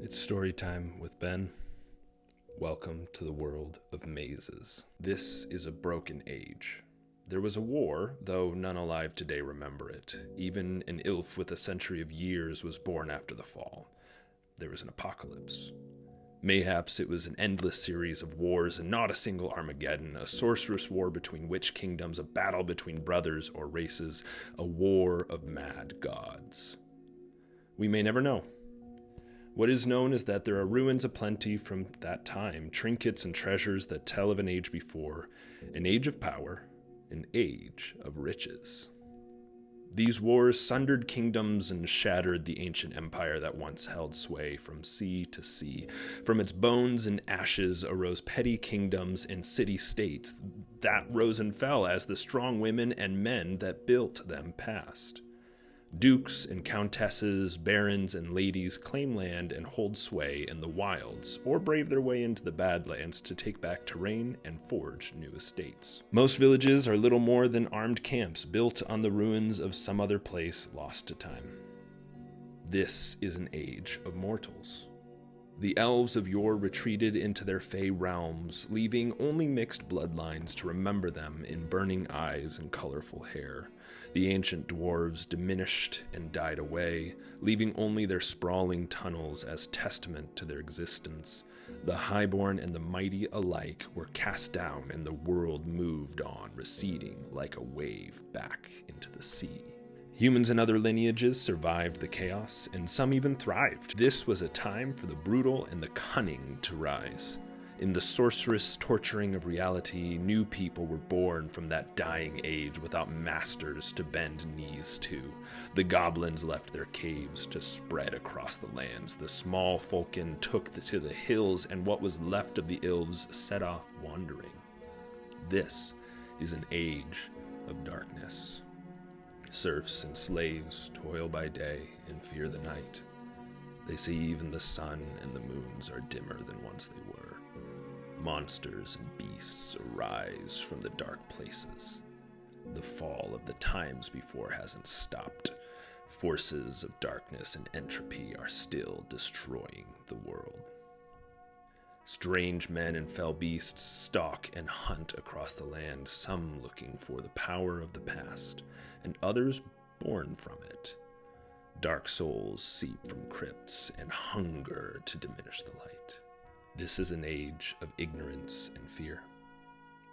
It's story time with Ben. Welcome to the world of mazes. This is a broken age. There was a war, though none alive today remember it. Even an Ilf with a century of years was born after the fall. There was an apocalypse. Mayhaps it was an endless series of wars and not a single Armageddon, a sorceress war between witch kingdoms, a battle between brothers or races, a war of mad gods. We may never know. What is known is that there are ruins aplenty from that time, trinkets and treasures that tell of an age before, an age of power, an age of riches. These wars sundered kingdoms and shattered the ancient empire that once held sway from sea to sea. From its bones and ashes arose petty kingdoms and city-states that rose and fell as the strong women and men that built them passed. Dukes and countesses, barons and ladies claim land and hold sway in the wilds, or brave their way into the Badlands to take back terrain and forge new estates. Most villages are little more than armed camps built on the ruins of some other place lost to time. This is an age of mortals. The elves of yore retreated into their fey realms, leaving only mixed bloodlines to remember them in burning eyes and colorful hair. The ancient dwarves diminished and died away, leaving only their sprawling tunnels as testament to their existence. The highborn and the mighty alike were cast down, and the world moved on, receding like a wave back into the sea. Humans and other lineages survived the chaos, and some even thrived. This was a time for the brutal and the cunning to rise. In the sorcerous torturing of reality, new people were born from that dying age without masters to bend knees to. The goblins left their caves to spread across the lands. The small folken took to the hills, and what was left of the elves set off wandering. This is an age of darkness. Serfs and slaves toil by day and fear the night. They see even the sun and the moons are dimmer than once they were. Monsters and beasts arise from the dark places. The fall of the times before hasn't stopped. Forces of darkness and entropy are still destroying the world. Strange men and fell beasts stalk and hunt across the land, some looking for the power of the past, and others born from it. Dark souls seep from crypts and hunger to diminish the light. This is an age of ignorance and fear.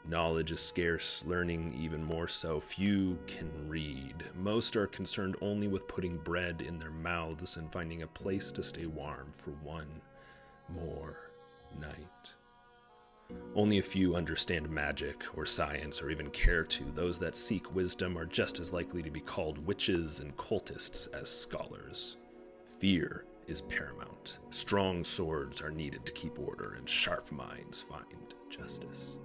Knowledge is scarce, learning even more so. Few can read. Most are concerned only with putting bread in their mouths and finding a place to stay warm for one more night. Only a few understand magic or science or even care to. Those that seek wisdom are just as likely to be called witches and cultists as scholars. Fear is paramount. Strong swords are needed to keep order, and sharp minds find justice.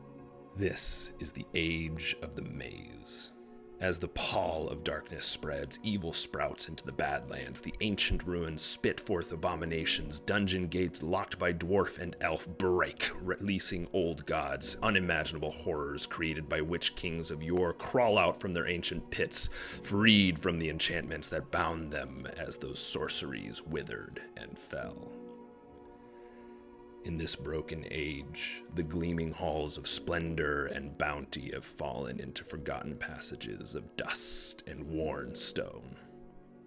This is the age of the maze. As the pall of darkness spreads, evil sprouts into the Badlands. The ancient ruins spit forth abominations. Dungeon gates locked by dwarf and elf break, releasing old gods. Unimaginable horrors created by witch kings of yore crawl out from their ancient pits, freed from the enchantments that bound them as those sorceries withered and fell. In this broken age, the gleaming halls of splendor and bounty have fallen into forgotten passages of dust and worn stone.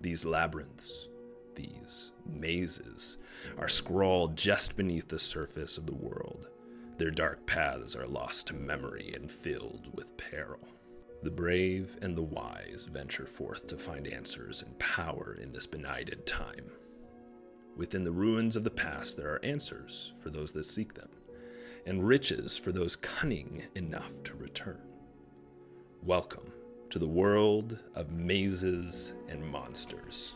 These labyrinths, these mazes, are scrawled just beneath the surface of the world. Their dark paths are lost to memory and filled with peril. The brave and the wise venture forth to find answers and power in this benighted time. Within the ruins of the past, there are answers for those that seek them, and riches for those cunning enough to return. Welcome to the world of mazes and monsters.